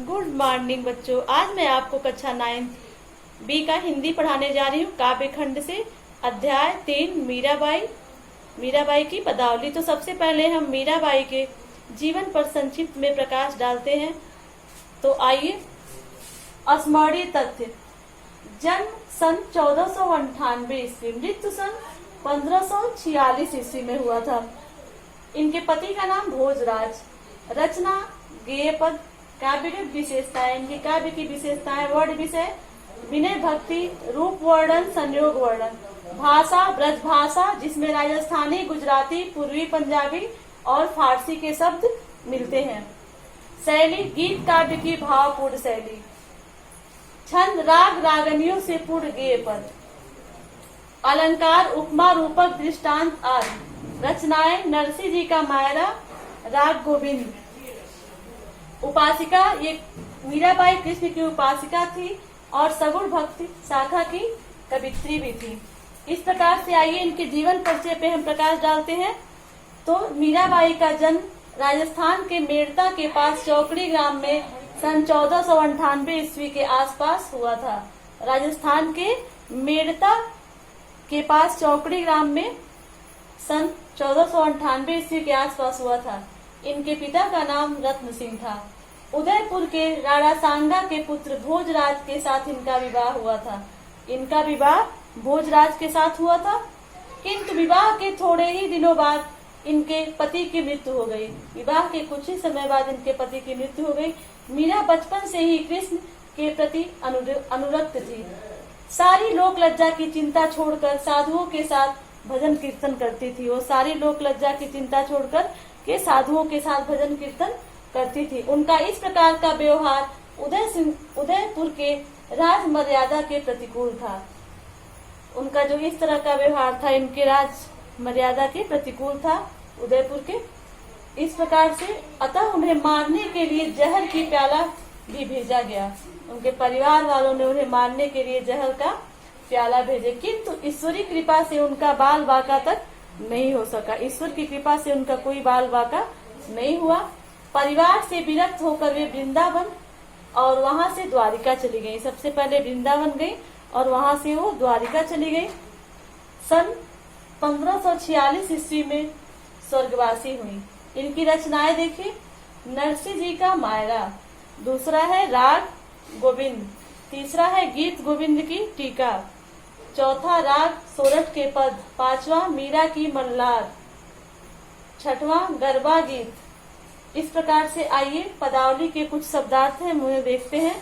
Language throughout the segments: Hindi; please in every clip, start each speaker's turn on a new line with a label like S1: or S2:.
S1: गुड मॉर्निंग बच्चों। आज मैं आपको कक्षा 9 बी का हिंदी पढ़ाने जा रही हूँ। काव्य खंड से अध्याय 3 मीराबाई की पदावली। तो सबसे पहले हम मीराबाई के जीवन पर संक्षिप्त में प्रकाश डालते हैं। तो आइए, स्मरणीय तथ्य। जन्म सन 1498 ईस्वी, मृत्यु सन 1546 ईस्वी में हुआ था। इनके पति का नाम भोजराज। रचना गेय पद। काव्य की विशेषताएं, इनके काव्य की विशेषताएं: वर्ण विषय, विनय भक्ति, रूप वर्णन, संयोग वर्णन। भाषा ब्रज भाषा, जिसमें राजस्थानी, गुजराती, पूर्वी पंजाबी और फारसी के शब्द मिलते हैं। शैली गीत काव्य की भावपूर्ण शैली। छंद राग रागनियों से पूर्ण गेय पद। अलंकार उपमा रूपक दृष्टांत आदि। रचनाएं नरसिंह जी का मायरा, राग गोविंद। उपासिका, ये मीराबाई कृष्ण की उपासिका थी और सगुण भक्ति शाखा की कवित्री भी थी। इस प्रकार से आइए इनके जीवन परिचय पे हम प्रकाश डालते हैं। तो मीराबाई का जन्म राजस्थान के मेड़ता के पास चौकड़ी ग्राम में सन 1498 ईस्वी के आसपास हुआ था। राजस्थान के मेड़ता के पास चौकड़ी ग्राम में सन 1498 ईस्वी के आसपास हुआ था। इनके पिता का नाम रत्न सिंह था। उदयपुर के राणासांगा के पुत्र भोजराज के साथ इनका विवाह हुआ था। इनका विवाह भोजराज के साथ हुआ था, किंतु विवाह के थोड़े ही दिनों बाद इनके पति की मृत्यु हो गई। विवाह के कुछ ही समय बाद इनके पति की मृत्यु हो गई। मीरा बचपन से ही कृष्ण के प्रति अनुरक्त थी। सारी लोक लज्जा की चिंता छोड़कर साधुओं के साथ भजन कीर्तन करती थी। वो सारी लोक लज्जा की चिंता छोड़कर के साधुओं के साथ भजन कीर्तन करती थी। उनका इस प्रकार का व्यवहार उदयपुर के राज मर्यादा के प्रतिकूल था। उनका जो इस तरह का व्यवहार था, इनके राज मर्यादा के प्रतिकूल था उदयपुर के। इस प्रकार से अतः उन्हें मारने के लिए जहर की प्याला भी भेजा गया। उनके परिवार वालों ने उन्हें मारने के लिए जहर का प्याला भेजे, किंतु ईश्वरी कृपा से उनका बाल बाका तक नहीं हो सका। ईश्वर की कृपा से उनका कोई बाल बाका नहीं हुआ। परिवार से विरक्त होकर वे वृंदावन और वहां से द्वारिका चली गई। सबसे पहले वृंदावन गई और वहां से वो द्वारिका चली गई। सन 1546 ईस्वी में स्वर्गवासी हुई। इनकी रचनाएं देखिए। नरसिंह जी का मायरा, दूसरा है राग गोविंद, तीसरा है गीत गोविंद की टीका, चौथा राग सोरठ के पद, पांचवा मीरा की मल्लार, छठवां गरबा गीत। इस प्रकार से आइए पदावली के कुछ शब्दार्थ हैं, मुझे देखते हैं।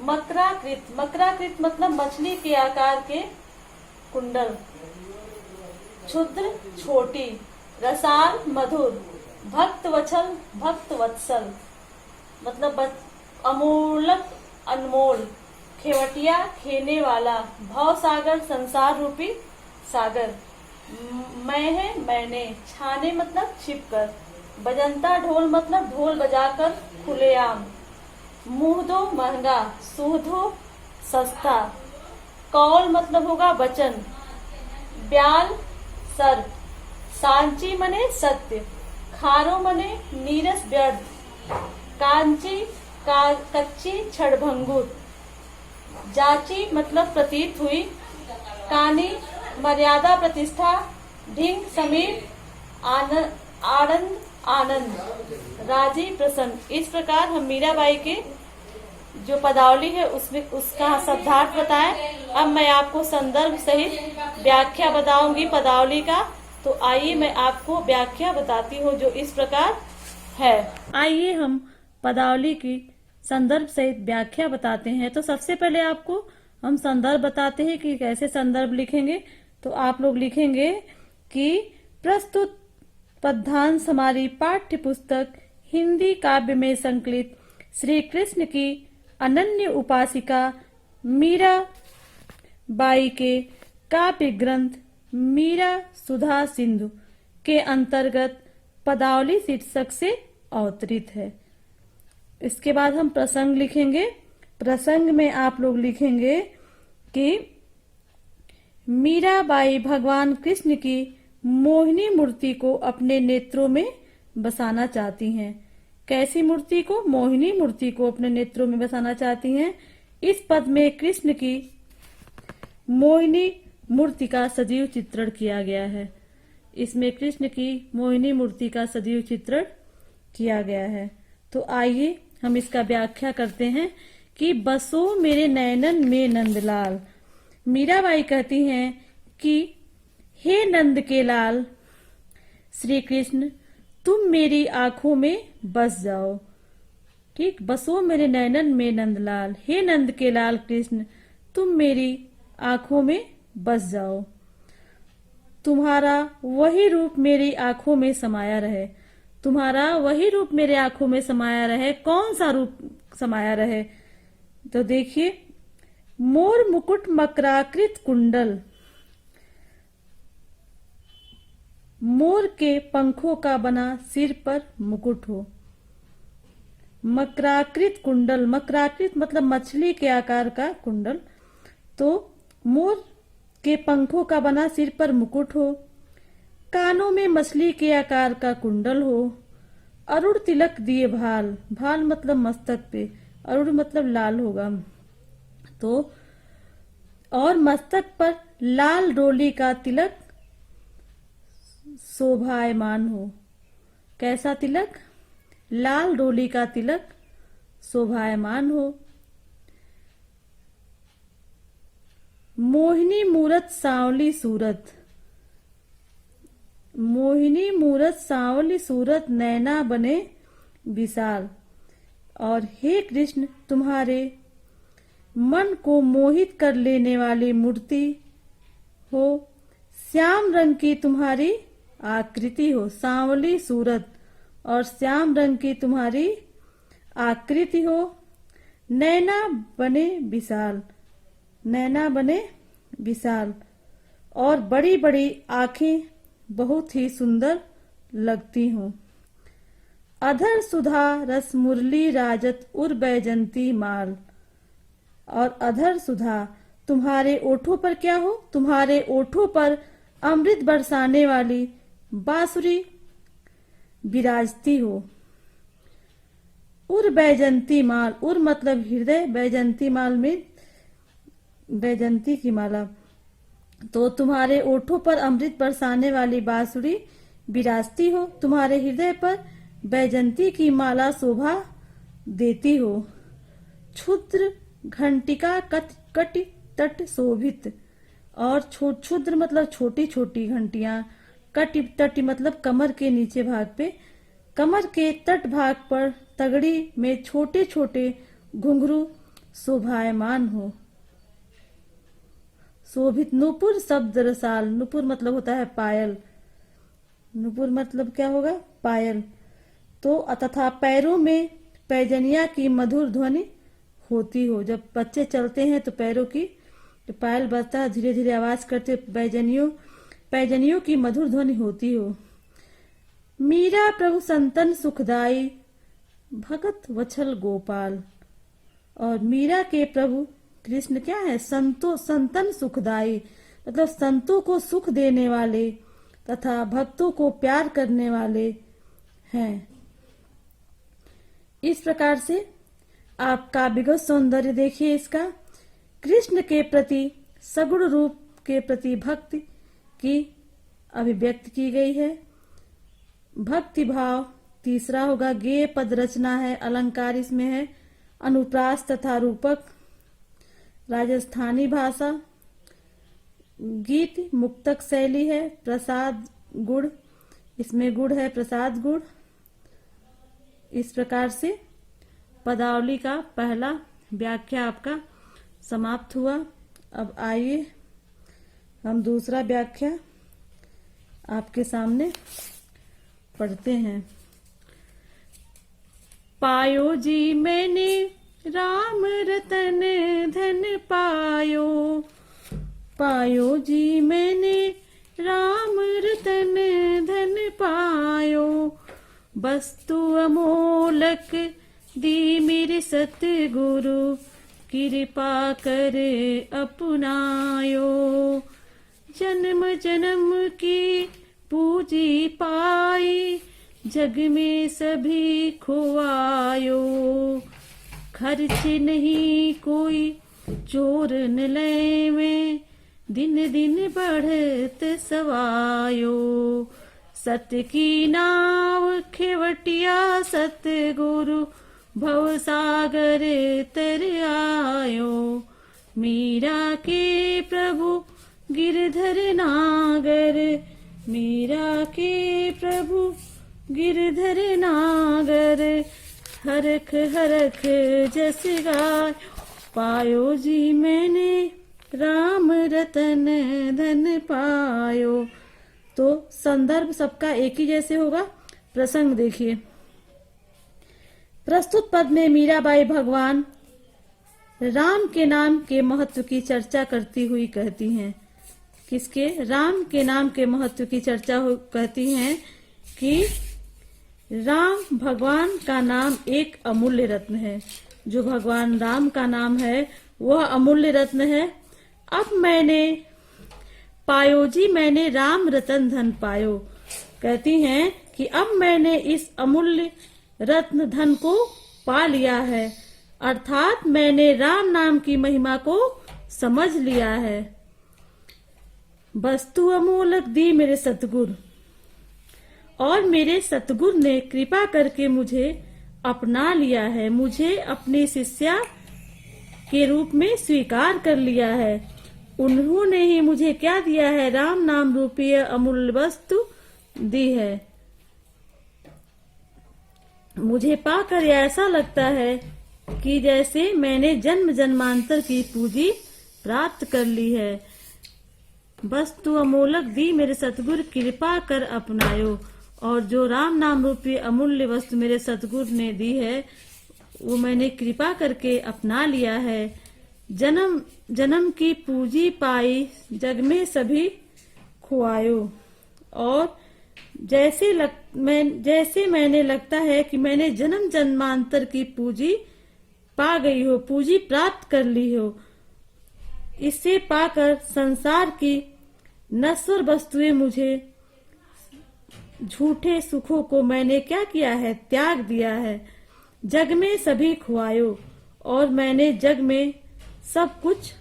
S1: मकराकृत, मकराकृत मतलब मछली के आकार के कुंडल। क्षुद्र छोटी, रसाल मधुर, भक्त वत्सल, भक्त वत्सल मतलब अमूलक अनमोल, खेवटिया खेने वाला, भव सागर संसार रूपी सागर, मैं है मैंने, छाने मतलब छिपकर, बजंता ढोल मतलब ढोल बजाकर खुलेआम, मुंह दो महंगा, सूह दो सस्ता, कौल मतलब होगा वचन, ब्याल सर्प, सांची मने सत्य, खारो मने नीरस व्यर्थ, कांची कच्ची क्षणभंगुर, जाची मतलब प्रतीत हुई, कानी मर्यादा प्रतिष्ठा, ढिंग समीप, आनंद आनंद, राजी प्रसन्न। इस प्रकार हम मीराबाई के जो पदावली है उसमें उसका शब्दार्थ बताएं। अब मैं आपको संदर्भ सहित व्याख्या बताऊंगी पदावली का। तो आइए मैं आपको व्याख्या बताती हूँ जो इस प्रकार है। आइए हम पदावली की संदर्भ सहित व्याख्या बताते हैं। तो सबसे पहले आपको हम संदर्भ बताते हैं कि कैसे संदर्भ लिखेंगे। तो आप लोग लिखेंगे कि प्रस्तुत पद्यांश हमारी पाठ्य पुस्तक हिंदी काव्य में संकलित श्री कृष्ण की अनन्य उपासिका मीरा बाई के काव्य ग्रंथ मीरा सुधा सिंधु के अंतर्गत पदावली शीर्षक से अवतरित है। इसके बाद हम प्रसंग लिखेंगे। प्रसंग में आप लोग लिखेंगे कि मीराबाई भगवान कृष्ण की मोहिनी मूर्ति को अपने नेत्रों में बसाना चाहती हैं। कैसी मूर्ति को? मोहिनी मूर्ति को अपने नेत्रों में बसाना चाहती हैं। इस पद में कृष्ण की मोहिनी मूर्ति का सजीव चित्रण किया गया है। इसमें कृष्ण की मोहिनी मूर्ति का सजीव चित्रण किया गया है। तो आइए हम इसका व्याख्या करते हैं कि बसो मेरे नैनन में नंदलाल। मीराबाई कहती हैं कि हे नंद के लाल श्री कृष्ण, तुम मेरी आंखों में बस जाओ। ठीक, बसो मेरे नैनन में नंदलाल, हे नंद के लाल कृष्ण, तुम मेरी आंखों में बस जाओ। तुम्हारा वही रूप मेरी आंखों में समाया रहे। तुम्हारा वही रूप मेरे आंखों में समाया रहे। कौन सा रूप समाया रहे? तो देखिए, मोर मुकुट मकराकृत कुंडल, मोर के पंखों का बना सिर पर मुकुट हो। मकराकृत कुंडल, मकराकृत मतलब मछली के आकार का कुंडल। तो मोर के पंखों का बना सिर पर मुकुट हो, कानों में मछली के आकार का कुंडल हो, अरुण तिलक दिए भाल, भाल मतलब मस्तक पे, अरुण मतलब लाल होगा। तो और मस्तक पर लाल डोली का तिलक शोभायमान हो। कैसा तिलक? लाल डोली का तिलक शोभायमान हो। मोहिनी मूरत सांवली सूरत, मोहिनी मूरत सांवली सूरत, नैना बने विशाल। और हे कृष्ण, तुम्हारे मन को मोहित कर लेने वाली मूर्ति हो। श्याम रंग की तुम्हारी आकृति हो, सांवली सूरत और श्याम रंग की तुम्हारी आकृति हो। नैना बने विशाल, नैना बने विशाल, और बड़ी बड़ी आंखें बहुत ही सुंदर लगती हो। अधर सुधा रस मुरली राजत उर बैजंती माल। और अधर सुधा, तुम्हारे ओठों पर क्या हो? तुम्हारे ओठों पर अमृत बरसाने वाली बांसुरी विराजती हो। उर बैजंती माल, उर मतलब हृदय, बैजंती माल में बैजंती की माला। तो तुम्हारे ओठों पर अमृत बरसाने वाली बांसुरी विराजती हो, तुम्हारे हृदय पर बैजंती की माला शोभा देती हो। क्षुद्र घंटिका कटि तट शोभित, और क्षुद्र मतलब छोटी छोटी घंटियां, कटि तटि मतलब कमर के नीचे भाग पे, कमर के तट भाग पर तगड़ी में छोटे छोटे घुंघरू शोभायमान हो। शोभित, नुपुर शब्द रसाल, नुपुर मतलब होता है पायल, नुपुर मतलब क्या होगा? पायल। तो तथा पैरों में पैजनिया की मधुर ध्वनि होती हो। जब बच्चे चलते हैं तो पैरों की पायल बजता है, धीरे धीरे आवाज करते, पैजनियों की मधुर ध्वनि होती हो। मीरा प्रभु संतन सुखदाई, भगत वछल गोपाल। और मीरा के प्रभु कृष्ण क्या है? संतन सुखदाई मतलब संतों को सुख देने वाले तथा भक्तों को प्यार करने वाले हैं। इस प्रकार से आप काव्यगत सौंदर्य देखिए इसका। कृष्ण के प्रति सगुण रूप के प्रति भक्ति की अभिव्यक्त की गई है। भक्ति भाव तीसरा होगा। गेय पद रचना है, अलंकार इसमें है, अनुप्रास तथा रूपक, राजस्थानी भाषा, गीत मुक्तक शैली है, प्रसाद गुण, इसमें गुण है प्रसाद गुण। इस प्रकार से पदावली का पहला व्याख्या आपका समाप्त हुआ। अब आइए हम दूसरा व्याख्या आपके सामने पढ़ते हैं। पायो जी मैंने राम रतन धन पायो, पायो जी मैंने राम रतन धन पायो। वस्तु अमोलक दी मेरे सतगुरु, कृपा कर अपनायो। जन्म जन्म की पूजी पाई,
S2: जग में सभी खोआयो, खर्च नहीं कोई चोर न लेवे, दिन दिन बढ़त सवायो। सत्य की नाव खेवटिया सतगुरु, भव सागर तर आयो। मीरा के प्रभु गिरधर नागर, मीरा के प्रभु गिरधर नागर, हरख हरख जस गाय, पायो जी मैंने राम रतन धन पायो। तो संदर्भ सबका एक ही जैसे होगा। प्रसंग देखिए। प्रस्तुत पद में मीराबाई भगवान राम के नाम के महत्व की चर्चा करती हुई कहती हैं। किसके? राम के नाम के महत्व की चर्चा कहती हैं कि राम भगवान का नाम एक अमूल्य रत्न है। जो भगवान राम का नाम है वह अमूल्य रत्न है। अब मैंने पायो जी मैंने राम रतन धन पायो। कहती हैं कि अब मैंने इस अमूल्य रत्न धन को पा लिया है, अर्थात मैंने राम नाम की महिमा को समझ लिया है। वस्तु अमोलक दी मेरे सतगुरु, और मेरे सतगुरु ने कृपा करके मुझे अपना लिया है, मुझे अपनी शिष्या के रूप में स्वीकार कर लिया है। उन्होंने ही मुझे क्या दिया है? राम नाम रूपी अमूल्य वस्तु दी है। मुझे पाकर ऐसा लगता है कि जैसे मैंने जन्म जन्मांतर की पूंजी प्राप्त कर ली है। वस्तु अमोलक दी मेरे सतगुरु कृपा कर अपनायो, और जो राम नाम रूपी अमूल्य वस्तु मेरे सतगुरु ने दी है वो मैंने कृपा करके अपना लिया है। जन्म जन्म की पूंजी पाई, जग में सभी खुआयो। और जैसे मैंने लगता है कि मैंने जन्म जन्मांतर की पूंजी पा गई हो, पूंजी प्राप्त कर ली हो। इससे पाकर संसार की नश्वर वस्तुएं, मुझे झूठे सुखों को मैंने क्या किया है? त्याग दिया है। जग में सभी खुआयो, और मैंने जग में सब कुछ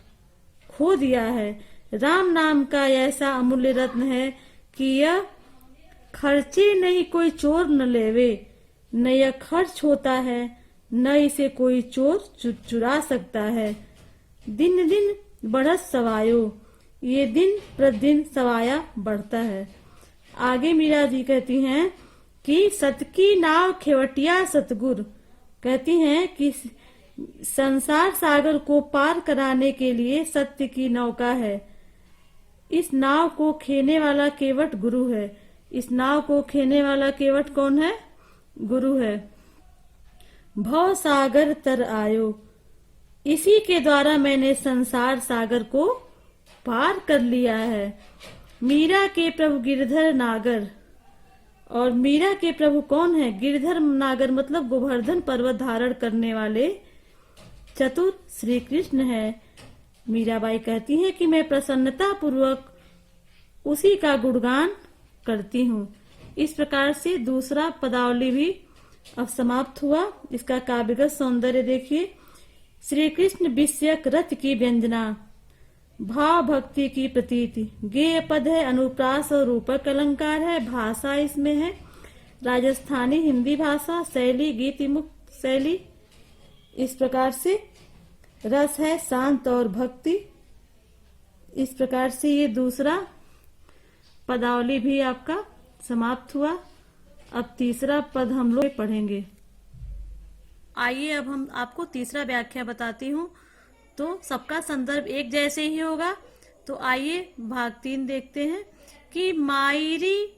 S2: खो दिया है। राम नाम का ऐसा अमूल्य रत्न है कि यह खर्चे नहीं कोई चोर न लेवे, न यह खर्च होता है, न इसे कोई चोर चुरा सकता है। दिन दिन बढ़त सवायो, ये दिन प्रतिदिन सवाया बढ़ता है। आगे मीरा जी कहती हैं कि सत की नाव खेवटिया सतगुरु, कहती हैं कि संसार सागर को पार कराने के लिए सत्य की नौका है। इस नाव को खेने वाला केवट गुरु है। इस नाव को खेने वाला केवट कौन है? गुरु है। भव सागर तर आयो, इसी के द्वारा मैंने संसार सागर को पार कर लिया है। मीरा के प्रभु गिरधर नागर, और मीरा के प्रभु कौन है? गिरधर नागर मतलब गोवर्धन पर्वत धारण करने वाले चतुर श्री कृष्ण है। मीराबाई कहती हैं कि मैं प्रसन्नता पूर्वक उसी का गुणगान करती हूँ। इस प्रकार से दूसरा पदावली भी अब समाप्त हुआ। इसका काव्यगत सौंदर्य देखिए। श्री कृष्ण विषयक रथ की व्यंजना, भाव भक्ति की प्रतीति, गेय पद है, अनुप्रास और रूपक अलंकार है। भाषा इसमें है राजस्थानी हिंदी भाषा, शैली गीत मुक्त शैली। इस प्रकार से रस है शांत और भक्ति। इस प्रकार से ये दूसरा पदावली भी आपका समाप्त हुआ। अब तीसरा पद हम लोग पढ़ेंगे। आइए अब हम आपको तीसरा व्याख्या बताती हूँ। तो सबका संदर्भ एक जैसे ही होगा। तो आइए भाग 3 देखते हैं कि मायरी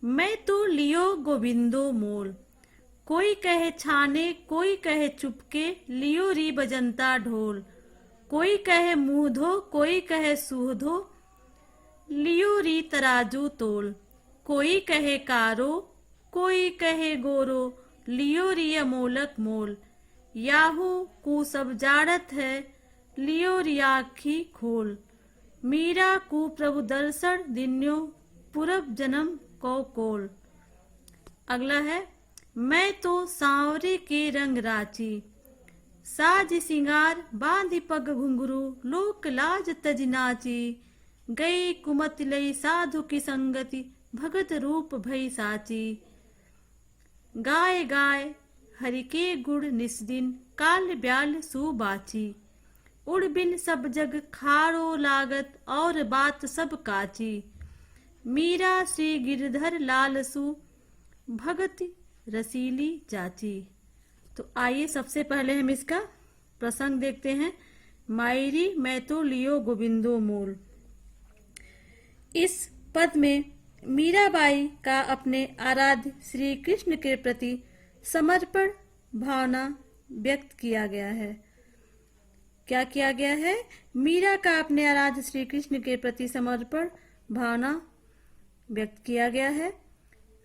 S2: मैं तो लियो गोविंदो मोल, कोई कहे छाने कोई कहे चुपके, लियो री बजंता ढोल, कोई कहे मुंह धो कोई कहे सूह धो, लियो री तराजू तोल, कोई कहे कारो कोई कहे गोरो, लियो री अमोलक मोल, याहू कु सब जाड़त है, लियो री आखी खोल, मीरा कु प्रभु दर्शन दिन्यो, पूरब जन्म को कोल। अगला है, मैं तो सांवरे के रंग राची, साज सिंगार बांधि पग घुंघरू, लोक लाज तज नाची, गई कुमत लई साधु की संगति, भगत रूप भई साची, गाय गाय हरि के गुण निस्दिन, काल ब्याल सुबाची, उड़ बिन सब जग खारो लागत, और बात सब काची, मीरा श्री गिरधर लाल सु, भगति रसीली जाची। तो आइए सबसे पहले हम इसका प्रसंग देखते हैं। मायरी मैं तो लियो गोविंदो मोल। इस पद में मीराबाई का अपने आराध्य श्री कृष्ण के प्रति समर्पण भावना व्यक्त किया गया है। क्या किया गया है? मीरा का अपने आराध्य श्री कृष्ण के प्रति समर्पण भावना व्यक्त किया गया है।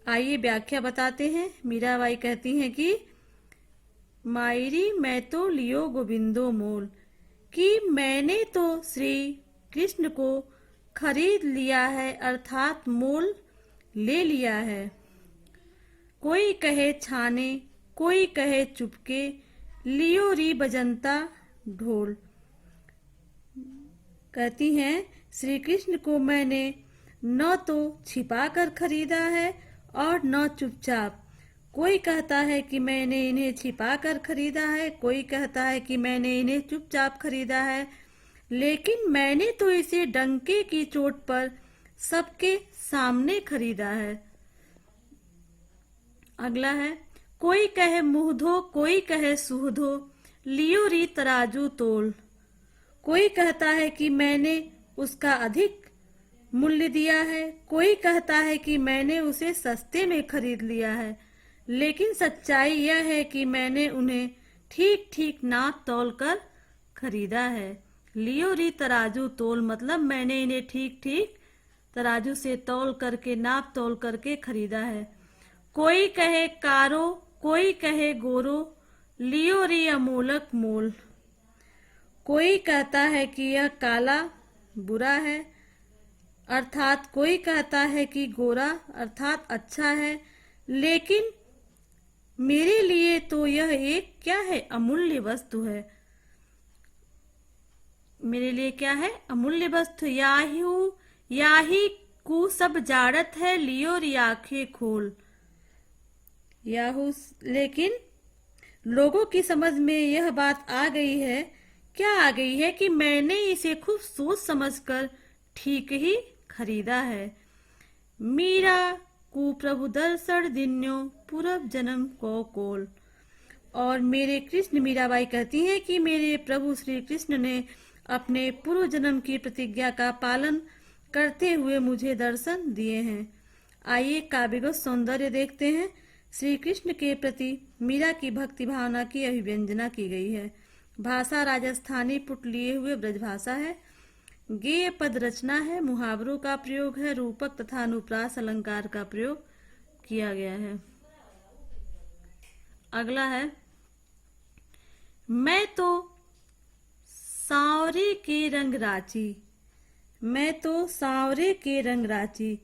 S2: आइए व्याख्या बताते हैं। मीराबाई कहती हैं कि मायरी मैं तो लियो गोविंदो मोल, कि मैंने तो श्री कृष्ण को खरीद लिया है, अर्थात मोल ले लिया है। कोई कहे छाने, कोई कहे चुपके, लियो री बजंता ढोल। कहती हैं श्री कृष्ण को मैंने न तो छिपा कर खरीदा है और न चुपचाप। कोई कहता है कि मैंने इन्हें छिपा कर खरीदा है, कोई कहता है कि मैंने इन्हें चुपचाप खरीदा है, लेकिन मैंने तो इसे डंके की चोट पर सबके सामने खरीदा है। अगला है, कोई कहे मुँह धो, कोई कहे सूह धो, लियो री तराजू तोल। कोई कहता है कि मैंने उसका अधिक मूल्य दिया है, कोई कहता है कि मैंने उसे सस्ते में खरीद लिया है, लेकिन सच्चाई यह है कि मैंने उन्हें ठीक ठीक नाप तौल कर खरीदा है। लियो री तराजू तोल मतलब मैंने इन्हें ठीक ठीक तराजू से तौल करके, नाप तौल करके खरीदा है। कोई कहे कारो, कोई कहे गोरो, लियो री अमोलक मोल। कोई कहता है कि यह काला बुरा है, अर्थात कोई कहता है कि गोरा अर्थात अच्छा है, लेकिन मेरे लिए तो यह एक क्या है? अमूल्य वस्तु है। मेरे लिए क्या है? अमूल्य वस्तु। याही कु सब जाड़त है, लियो री आंखें खोल। याहू, लेकिन लोगों की समझ में यह बात आ गई है। क्या आ गई है? कि मैंने इसे खूब सोच समझकर ठीक ही खरीदा है। मीरा कु प्रभु दर्शन दिन्यो, पूर्व जन्म को कोल। और मेरे कृष्ण, मीराबाई कहती हैं कि मेरे प्रभु श्री कृष्ण ने अपने पूर्व जन्म की प्रतिज्ञा का पालन करते हुए मुझे दर्शन दिए हैं। आइए काव्यगत सौंदर्य देखते हैं। श्री कृष्ण के प्रति मीरा की भक्ति भावना की अभिव्यंजना की गई है। भाषा राजस्थानी पुट लिए हुए ब्रजभाषा है। गेय पद रचना है। मुहावरों का प्रयोग है। रूपक तथा अनुप्रास अलंकार का प्रयोग किया गया है। अगला है, मैं तो सांवरे के रंग राची। मैं तो सांवरे के रंग राची।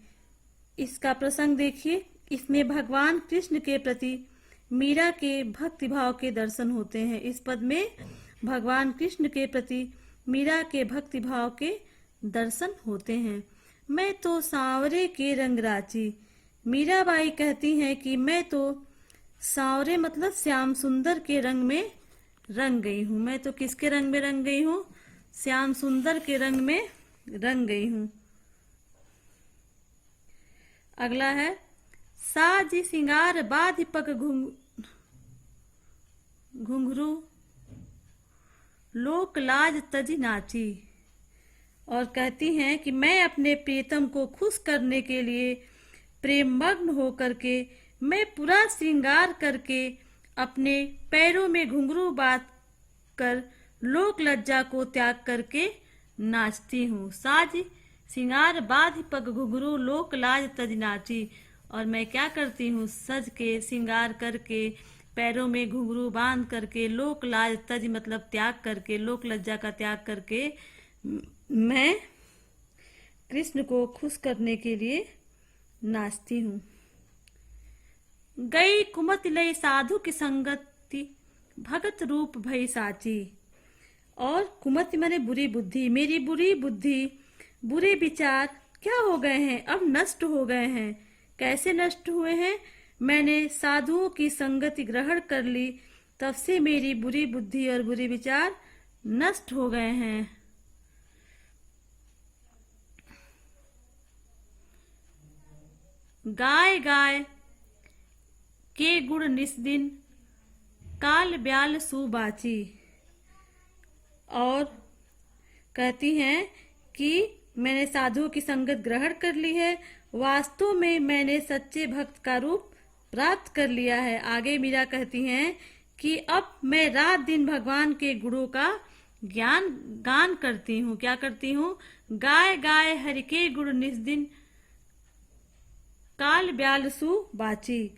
S2: इसका प्रसंग देखिए। इसमें भगवान कृष्ण के प्रति मीरा के भक्ति भाव के दर्शन होते हैं। इस पद में भगवान कृष्ण के प्रति मीरा के भक्ति भाव के दर्शन होते हैं। मैं तो सांवरे के रंग राची। मीराबाई कहती हैं कि मैं तो सांवरे मतलब श्याम सुंदर के रंग में रंग गई हूँ। मैं तो किसके रंग में रंग गई हूँ? श्याम सुंदर के रंग में रंग गई हूँ। अगला है, साज सिंगार बाधि पग घुंघरू, लोक लाज तजी नाची। और कहती हैं कि मैं अपने प्रियतम को खुश करने के लिए प्रेम मग्न होकर के, मैं पूरा श्रृंगार करके, अपने पैरों में घुंघरू बांध कर लोक लज्जा को त्याग करके नाचती हूँ। साज सिंगार बाधि पग घुंघरू, लोक लाज तज नाची। और मैं क्या करती हूँ? सज के, श्रृंगार करके, पैरों में घुंघरू बांध करके, लोक लाज तज मतलब त्याग करके, लोक लज्जा का त्याग करके मैं कृष्ण को खुश करने के लिए नाचती हूँ। गई कुमति लई साधु की संगति, भगत रूप भई साची। और कुमति माने बुरी बुद्धि, मेरी बुरी बुद्धि, बुरे विचार क्या हो गए हैं, अब नष्ट हो गए हैं। कैसे नष्ट हुए हैं? मैंने साधुओं की संगति ग्रहण कर ली, तब से मेरी बुरी बुद्धि और बुरे विचार नष्ट हो गए हैं। गाय गाय के गुण निस्दिन, काल ब्याल सुबाची। और कहती हैं कि मैंने साधुओं की संगत ग्रहण कर ली है, वास्तव में मैंने सच्चे भक्त का रूप प्राप्त कर लिया है। आगे मीरा कहती हैं कि अब मैं रात दिन भगवान के गुणों का गान करती हूँ। क्या करती हूँ? गाय गाय हरि के गुण निस्दिन, काल ब्याल सु बाची।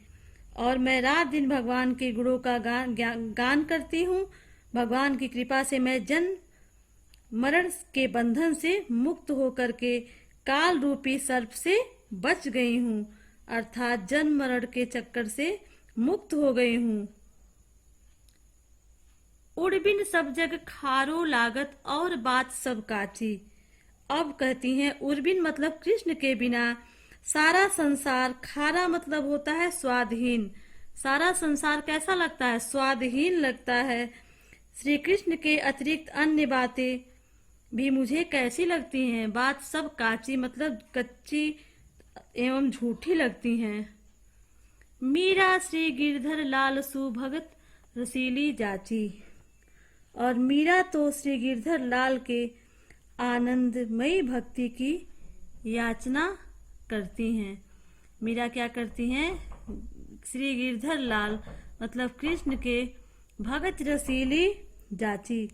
S2: और मैं रात दिन भगवान के गुणों का गान करती हूँ। भगवान की कृपा से मैं जन्म मरण के बंधन से मुक्त होकर के काल रूपी सर्प से बच गई हूँ, अर्थात जन्म मरण के चक्कर से मुक्त हो गई हूँ। उड़बिन सब जग खारो लागत, और बात सब काची। अब कहती हैं उर्बिन मतलब कृष्ण के बिना सारा संसार, खारा मतलब होता है स्वादहीन। सारा संसार कैसा लगता है? स्वादहीन लगता है। श्री कृष्ण के अतिरिक्त अन्य बातें भी मुझे कैसी लगती हैं? बात सब काची मतलब कच्ची एवं झूठी लगती हैं। मीरा श्री गिरधर लाल सुभगत रसीली जाची। और मीरा तो श्री गिरधर लाल के आनंदमयी भक्ति की याचना करती हैं। मीरा क्या करती हैं? श्री गिरधर लाल मतलब कृष्ण के भगत रसीली जाची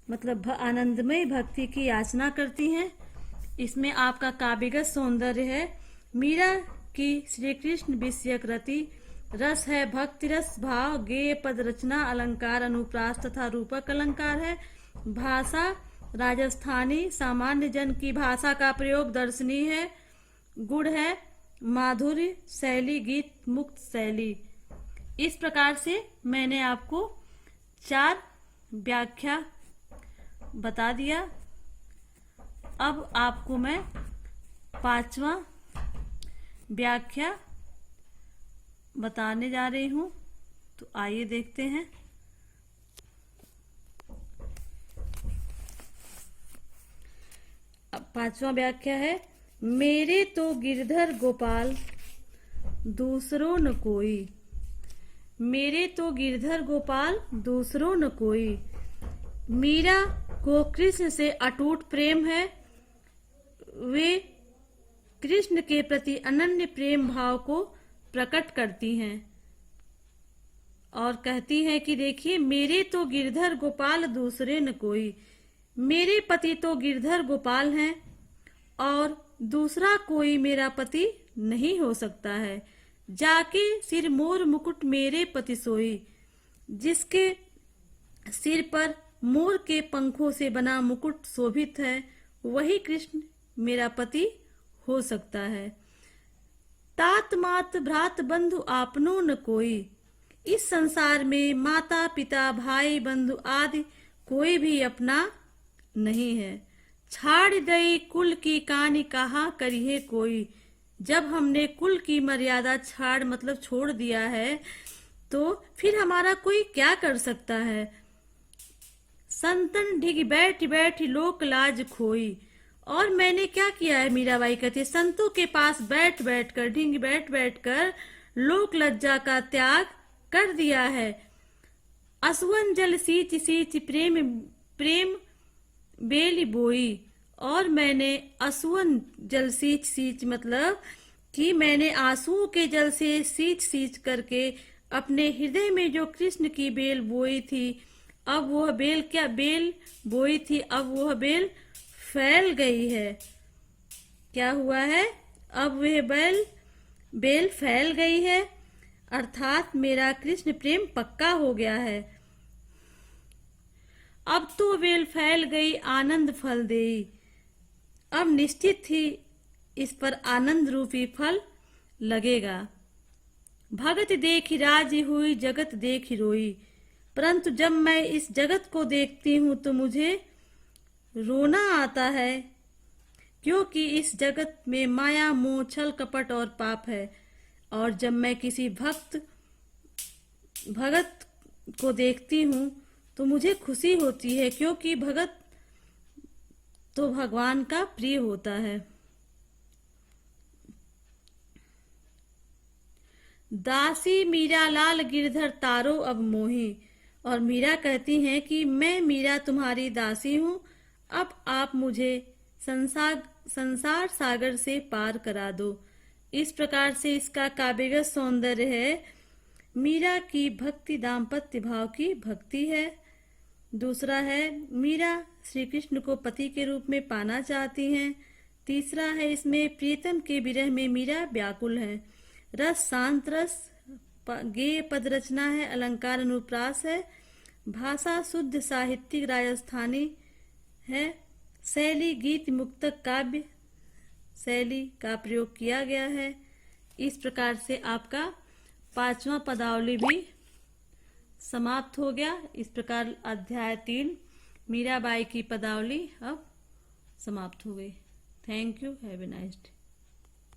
S2: मतलब आनंदमय भक्ति की याचना करती हैं। इसमें आपका काव्यगत सौंदर्य है। मीरा की श्री कृष्ण विषयक रति रस है, भक्ति रस, भाव, गेय, पद रचना, अलंकार, अनुप्रास तथा रूपक अलंकार है। भाषा राजस्थानी, सामान्य जन की भाषा का प्रयोग दर्शनीय है। गुण है माधुर्य, शैली गीत मुक्त शैली। इस प्रकार से मैंने आपको 4 व्याख्या बता दिया। अब आपको मैं 5वां व्याख्या बताने जा रही हूं, तो आइए देखते हैं। अब 5वां व्याख्या है, मेरे तो गिरधर गोपाल दूसरों न कोई। मेरे तो गिरधर गोपाल दूसरों न कोई। मीरा को कृष्ण से अटूट प्रेम है। वे कृष्ण के प्रति अनन्य प्रेम भाव को प्रकट करती हैं और कहती हैं कि देखिए, मेरे तो गिरधर गोपाल दूसरे न कोई। मेरे पति तो गिरधर गोपाल हैं और दूसरा कोई मेरा पति नहीं हो सकता है। जाके सिर मोर मुकुट मेरे पति सोई। जिसके सिर पर मोर के पंखों से बना मुकुट शोभित है, वही कृष्ण मेरा पति हो सकता है। तात मात भ्रात बंधु आपनो न कोई। इस संसार में माता पिता भाई बंधु आदि कोई भी अपना नहीं है। छाड़ दई कुल की कहानी कहा करिए कोई। जब हमने कुल की मर्यादा छाड़ मतलब छोड़ दिया है, तो फिर हमारा कोई क्या कर सकता है। संतन ढिग बैठ बैठ लोक लाज खोई। और मैंने क्या किया है, मीराबाई कहती है, संतों के पास बैठ बैठ कर, ढिंग बैठ बैठ कर लोक लज्जा का त्याग कर दिया है। असुवन जल सींच सींच प्रेम प्रेम बेली बोई। और मैंने असुवन जल सींच सींच मतलब कि मैंने आंसुओं के जल से सींच सींच करके अपने हृदय में जो कृष्ण की बेल बोई थी, अब वह बेल क्या बेल बोई थी, अब वह बेल फैल गई है। क्या हुआ है? अब वह बेल फैल गई है, अर्थात मेरा कृष्ण प्रेम पक्का हो गया है। अब तो बेल फैल गई आनंद फल देई। अब निश्चित ही इस पर आनंद रूपी फल लगेगा। भगत देखी राजी हुई, जगत देखी रोई। परंतु जब मैं इस जगत को देखती हूँ तो मुझे रोना आता है, क्योंकि इस जगत में माया, मोह, छल, कपट और पाप है। और जब मैं किसी भगत को देखती हूँ तो मुझे खुशी होती है, क्योंकि भगत तो भगवान का प्रिय होता है। दासी मीरा लाल गिरधर तारो अब मोही। और मीरा कहती हैं कि मैं मीरा तुम्हारी दासी हूँ, अब आप मुझे संसार सागर से पार करा दो। इस प्रकार से इसका काव्यगत सौंदर्य है। मीरा की भक्ति दाम्पत्य भाव की भक्ति है। दूसरा है मीरा श्री कृष्ण को पति के रूप में पाना चाहती हैं। तीसरा है इसमें प्रीतम के विरह में मीरा व्याकुल है। रस शांत रस, गेय पद रचना है, अलंकार अनुप्रास है, भाषा शुद्ध साहित्यिक राजस्थानी है, शैली गीत मुक्तक काव्य शैली का प्रयोग किया गया है। इस प्रकार से आपका 5वां पदावली भी समाप्त हो गया। इस प्रकार अध्याय 3 मीराबाई की पदावली अब समाप्त हो गई। Thank you, have a nice day.